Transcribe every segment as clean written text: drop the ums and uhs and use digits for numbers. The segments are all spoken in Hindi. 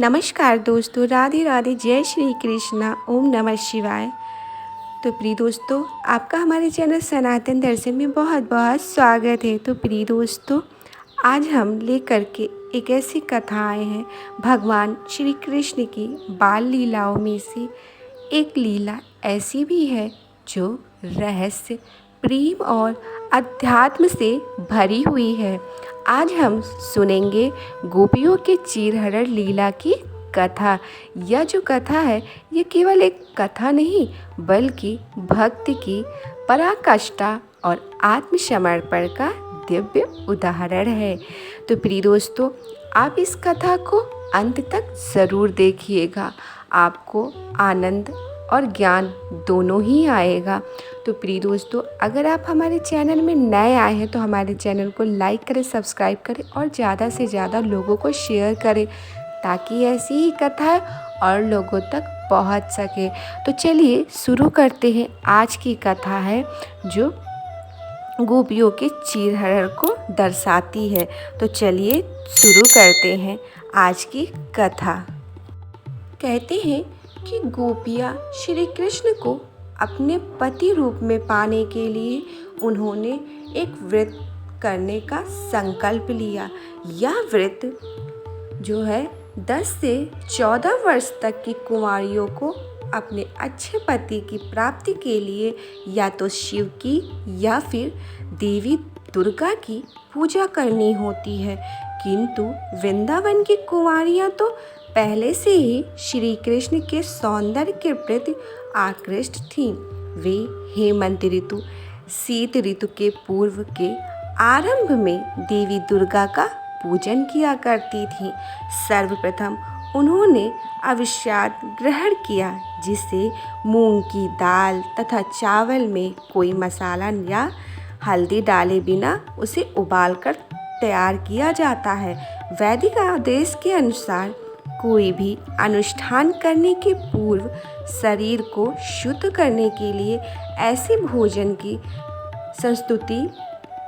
नमस्कार दोस्तों, राधे राधे, जय श्री कृष्णा, ओम नमः शिवाय। तो प्रिय दोस्तों, आपका हमारे चैनल सनातन दर्शन में बहुत बहुत स्वागत है। तो प्रिय दोस्तों, आज हम लेकर के एक ऐसी कथा आए हैं भगवान श्री कृष्ण की बाल लीलाओं में से। एक लीला ऐसी भी है जो रहस्य, प्रेम और अध्यात्म से भरी हुई है। आज हम सुनेंगे गोपियों के चीरहरण लीला की कथा। यह जो कथा है, ये केवल एक कथा नहीं बल्कि भक्ति की पराकाष्ठा और आत्मसमर्पण का दिव्य उदाहरण है। तो प्रिय दोस्तों, आप इस कथा को अंत तक ज़रूर देखिएगा। आपको आनंद और ज्ञान दोनों ही आएगा। तो प्रिय दोस्तों, अगर आप हमारे चैनल में नए आए हैं तो हमारे चैनल को लाइक करें, सब्सक्राइब करें और ज़्यादा से ज़्यादा लोगों को शेयर करें ताकि ऐसी ही कथाएं और लोगों तक पहुंच सके। तो चलिए शुरू करते हैं। आज की कथा है जो गोपियों के चीरहरण को दर्शाती है। तो चलिए शुरू करते हैं आज की कथा। कहते हैं कि गोपियाँ श्री कृष्ण को अपने पति रूप में पाने के लिए उन्होंने एक व्रत करने का संकल्प लिया। यह व्रत जो है 10 से 14 वर्ष तक की कुंवारियों को अपने अच्छे पति की प्राप्ति के लिए या तो शिव की या फिर देवी दुर्गा की पूजा करनी होती है। किंतु वृंदावन की कुंवारियाँ तो पहले से ही श्री कृष्ण के सौंदर्य के प्रति आकृष्ट थीं। वे हेमंत ऋतु, शीत ऋतु के पूर्व के आरंभ में देवी दुर्गा का पूजन किया करती थीं। सर्वप्रथम उन्होंने अभिषाद ग्रहण किया, जिसे मूंग की दाल तथा चावल में कोई मसाला या हल्दी डाले बिना उसे उबालकर तैयार किया जाता है। वैदिक आदेश के अनुसार कोई भी अनुष्ठान करने के पूर्व शरीर को शुद्ध करने के लिए ऐसे भोजन की संस्तुति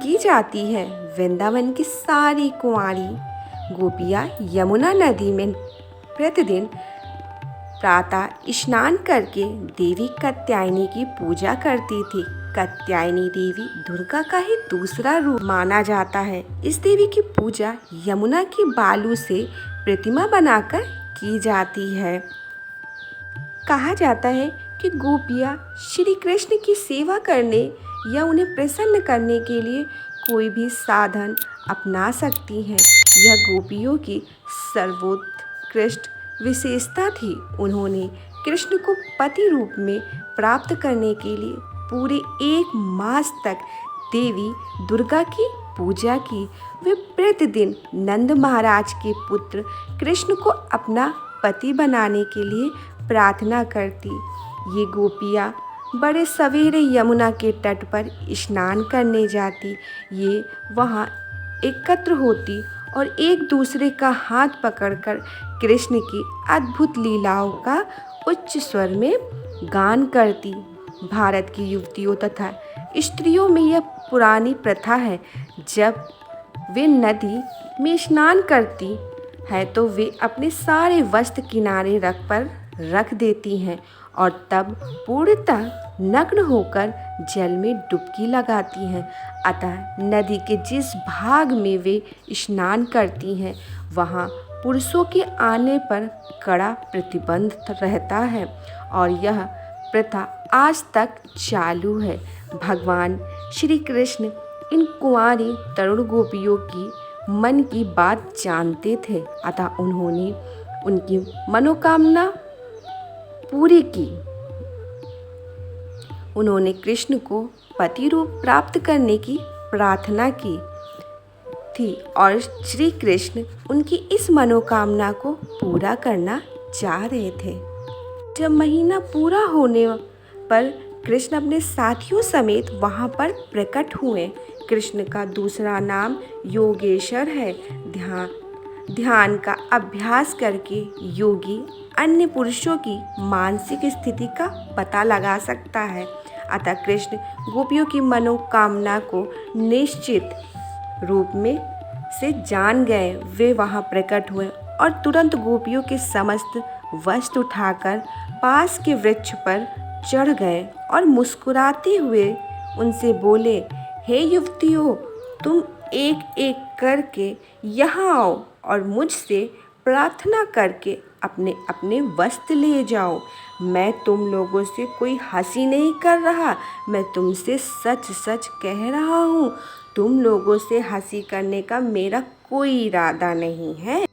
की जाती है। वृंदावन की सारी कुंवारी गोपियाँ यमुना नदी में प्रतिदिन प्रातः स्नान करके देवी कात्यायनी की पूजा करती थी। कात्यायनी देवी दुर्गा का ही दूसरा रूप माना जाता है। इस देवी की पूजा यमुना के बालू से प्रतिमा बनाकर की जाती है। कहा जाता है कि गोपियाँ श्री कृष्ण की सेवा करने या उन्हें प्रसन्न करने के लिए कोई भी साधन अपना सकती हैं। यह गोपियों की सर्वोत्कृष्ट विशेषता थी। उन्होंने कृष्ण को पति रूप में प्राप्त करने के लिए पूरे 1 मास तक देवी दुर्गा की पूजा की। वे प्रतिदिन नंद महाराज के पुत्र कृष्ण को अपना पति बनाने के लिए प्रार्थना करती। ये गोपियाँ बड़े सवेरे यमुना के तट पर स्नान करने जाती। ये वहाँ एकत्र होती और एक दूसरे का हाथ पकड़कर कृष्ण की अद्भुत लीलाओं का उच्च स्वर में गान करती। भारत की युवतियों तथा स्त्रियों में यह पुरानी प्रथा है, जब वे नदी में स्नान करती है तो वे अपने सारे वस्त्र किनारे रख देती हैं और तब पूर्णतः नग्न होकर जल में डुबकी लगाती हैं। अतः नदी के जिस भाग में वे स्नान करती हैं वहाँ पुरुषों के आने पर कड़ा प्रतिबंध रहता है और यह प्रथा आज तक चालू है। भगवान श्री कृष्ण इन कुंवारी तरुण गोपियों की मन की बात जानते थे, अतः उन्होंने उनकी मनोकामना पूरी की। उन्होंने कृष्ण को पति रूप प्राप्त करने की प्रार्थना की थी और श्री कृष्ण उनकी इस मनोकामना को पूरा करना चाह रहे थे। जब महीना पूरा होने पर कृष्ण अपने साथियों समेत वहां पर प्रकट हुए। कृष्ण का दूसरा नाम योगेश्वर है। ध्यान का अभ्यास करके योगी अन्य पुरुषों की मानसिक स्थिति का पता लगा सकता है। अतः कृष्ण गोपियों की मनोकामना को निश्चित रूप में से जान गए। वे वहां प्रकट हुए और तुरंत गोपियों के समस्त वस्त्र उठाकर पास के वृक्ष पर चढ़ गए और मुस्कुराते हुए उनसे बोले, हे युवतियों, तुम एक एक करके यहाँ आओ और मुझसे प्रार्थना करके अपने अपने वस्त्र ले जाओ। मैं तुम लोगों से कोई हंसी नहीं कर रहा, मैं तुमसे सच सच कह रहा हूँ। तुम लोगों से हंसी करने का मेरा कोई इरादा नहीं है,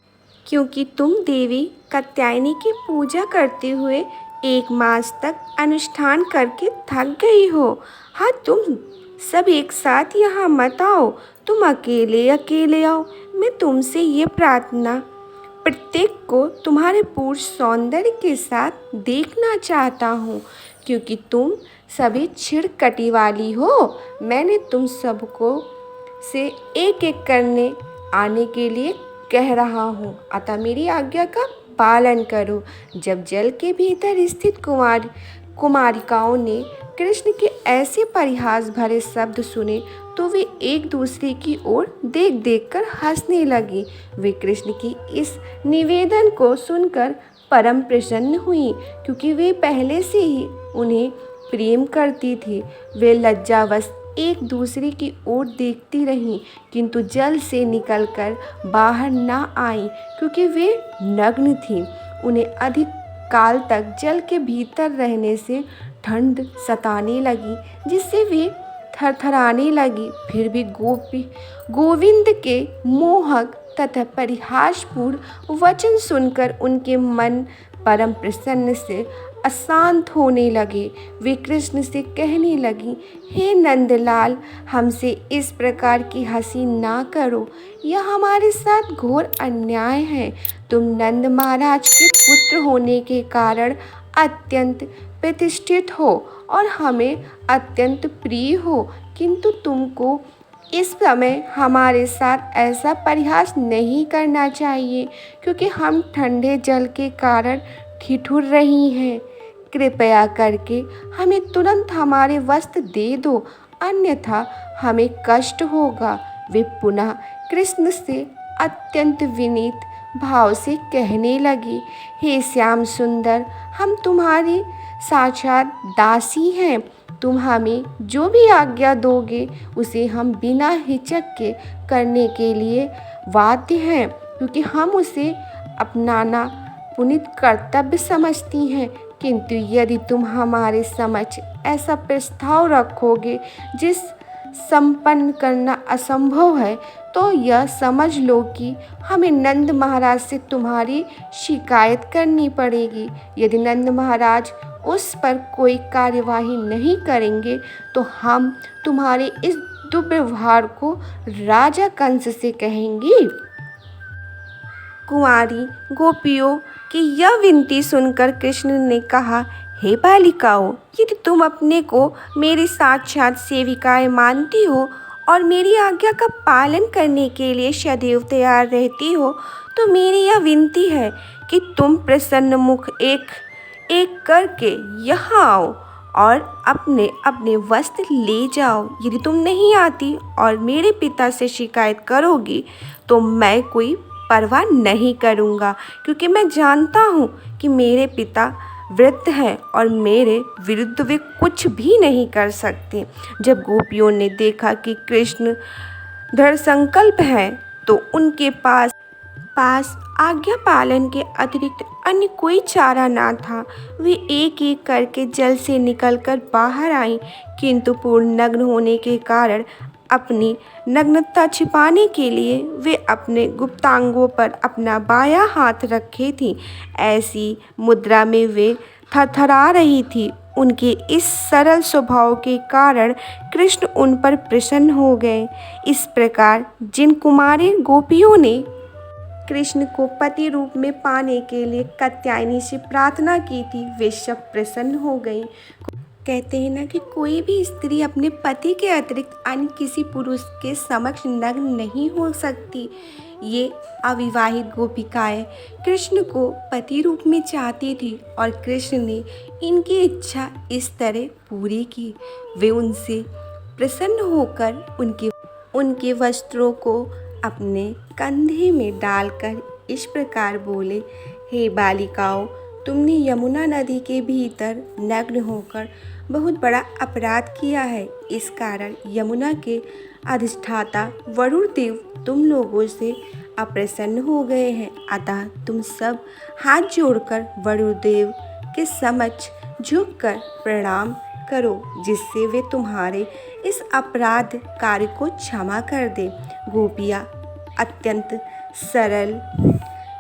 क्योंकि तुम देवी कात्यायनी की पूजा करते हुए 1 मास तक अनुष्ठान करके थक गई हो। हाँ, तुम सब एक साथ यहाँ मत आओ, तुम अकेले अकेले आओ। मैं तुमसे ये प्रार्थना प्रत्येक को तुम्हारे पूर्ण सौंदर्य के साथ देखना चाहता हूँ, क्योंकि तुम सभी छिड़कटी वाली हो। मैंने तुम सबको से एक एक करने आने के लिए कह रहा हूँ, अतः मेरी आज्ञा का पालन करो। जब जल के भीतर स्थित कुमारिकाओं ने कृष्ण के ऐसे परिहास भरे शब्द सुने तो वे एक दूसरे की ओर देख देख कर हंसने लगी। वे कृष्ण की इस निवेदन को सुनकर परम प्रसन्न हुई, क्योंकि वे पहले से ही उन्हें प्रेम करती थी। वे लज्जावश एक दूसरे की ओर देखती रहीं, किंतु जल से निकलकर बाहर ना आईं, क्योंकि वे नग्न थीं। उन्हें अधिक काल तक जल के भीतर रहने से ठंड सताने लगी, जिससे वे थरथराने लगी। फिर भी गोविंद के मोहक तथा परिहासपूर्ण वचन सुनकर उनके मन परम प्रसन्न से अशांत होने लगे। वे कृष्ण से कहने लगी, हे नंदलाल, हमसे इस प्रकार की हंसी ना करो, यह हमारे साथ घोर अन्याय है। तुम नंद महाराज के पुत्र होने के कारण अत्यंत प्रतिष्ठित हो और हमें अत्यंत प्रिय हो, किंतु तुमको इस समय हमारे साथ ऐसा परिहास नहीं करना चाहिए, क्योंकि हम ठंडे जल के कारण ठिठुर रही हैं। कृपया करके हमें तुरंत हमारे वस्त्र दे दो, अन्यथा हमें कष्ट होगा। वे पुनः कृष्ण से अत्यंत विनीत भाव से कहने लगी, हे श्याम सुंदर, हम तुम्हारी साक्षात दासी हैं। तुम हमें जो भी आज्ञा दोगे उसे हम बिना हिचक के करने के लिए बाध्य हैं, क्योंकि हम उसे अपनाना पुनीत कर्तव्य समझती हैं। किंतु यदि तुम हमारे समक्ष ऐसा प्रस्ताव रखोगे जिस संपन्न करना असंभव है, तो यह समझ लो कि हमें नंद महाराज से तुम्हारी शिकायत करनी पड़ेगी। यदि नंद महाराज उस पर कोई कार्यवाही नहीं करेंगे तो हम तुम्हारे इस दुर्व्यवहार को राजा कंस से कहेंगे। कुंवारी गोपियों की यह विनती सुनकर कृष्ण ने कहा, हे बालिकाओं, यदि तुम अपने को मेरी साक्षात सेविकाएं मानती हो और मेरी आज्ञा का पालन करने के लिए सदैव तैयार रहती हो, तो मेरी यह विनती है कि तुम प्रसन्न मुख एक एक करके यहाँ आओ और अपने अपने वस्त्र ले जाओ। यदि तुम नहीं आती और मेरे पिता से शिकायत करोगी तो मैं कोई परवाह नहीं करूँगा, क्योंकि मैं जानता हूँ कि मेरे पिता वृद्ध हैं और मेरे विरुद्ध वे कुछ भी नहीं कर सकते। जब गोपियों ने देखा कि कृष्ण दृढ़ संकल्प हैं, तो उनके पास आज्ञा पालन के अतिरिक्त अन्य कोई चारा ना था। वे एक एक करके जल से निकलकर बाहर आईं, किंतु पूर्ण नग्न होने के कारण अपनी नग्नता छिपाने के लिए वे अपने गुप्तांगों पर अपना बायां हाथ रखे थीं। ऐसी मुद्रा में वे थरथरा रही थी। उनके इस सरल स्वभाव के कारण कृष्ण उन पर प्रसन्न हो गए। इस प्रकार जिन कुमारी गोपियों ने कृष्ण को पति रूप में पाने के लिए कात्यायनी से प्रार्थना की थी, वे सब प्रसन्न हो गईं। कहते हैं ना कि कोई भी स्त्री अपने पति के अतिरिक्त अन्य किसी पुरुष के समक्ष नग्न नहीं हो सकती। ये अविवाहित गोपिकाएं कृष्ण को पति रूप में चाहती थी और कृष्ण ने इनकी इच्छा इस तरह पूरी की। वे उनसे प्रसन्न होकर उनके वस्त्रों को अपने कंधे में डालकर इस प्रकार बोले, हे बालिकाओं, तुमने यमुना नदी के भीतर नग्न होकर बहुत बड़ा अपराध किया है। इस कारण यमुना के अधिष्ठाता वरुण देव तुम लोगों से अप्रसन्न हो गए हैं। अतः तुम सब हाथ जोड़कर वरुण देव के समक्ष झुककर प्रणाम करो, जिससे वे तुम्हारे इस अपराध कार्य को क्षमा कर दे। गोपियाँ अत्यंत सरल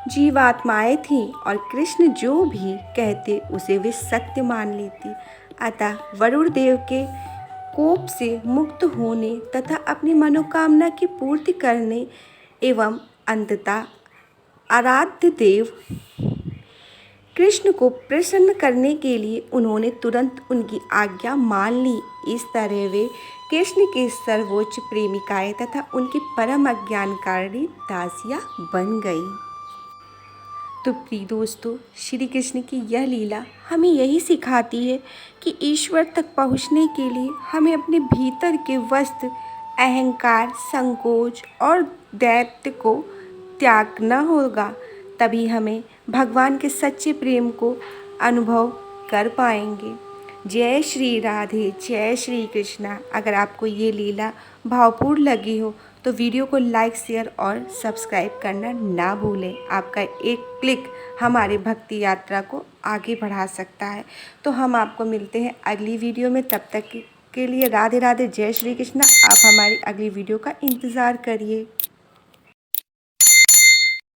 जीवात्माएं थीं और कृष्ण जो भी कहते उसे वे सत्य मान लेती। अतः वरुण देव के कोप से मुक्त होने तथा अपनी मनोकामना की पूर्ति करने एवं अंततः आराध्य देव कृष्ण को प्रसन्न करने के लिए उन्होंने तुरंत उनकी आज्ञा मान ली। इस तरह वे कृष्ण के सर्वोच्च प्रेमिकाएं तथा उनकी परम अज्ञानकारिणी दासियां बन गई। तो प्रिय दोस्तों, श्री कृष्ण की यह लीला हमें यही सिखाती है कि ईश्वर तक पहुँचने के लिए हमें अपने भीतर के वस्तु अहंकार, संकोच और दैत्य को त्यागना होगा। तभी हमें भगवान के सच्चे प्रेम को अनुभव कर पाएंगे। जय श्री राधे, जय श्री कृष्णा। अगर आपको ये लीला भावपूर्ण लगी हो तो वीडियो को लाइक, शेयर और सब्सक्राइब करना ना भूलें। आपका एक क्लिक हमारी भक्ति यात्रा को आगे बढ़ा सकता है। तो हम आपको मिलते हैं अगली वीडियो में। तब तक के लिए राधे राधे, जय श्री कृष्णा। आप हमारी अगली वीडियो का इंतज़ार करिए।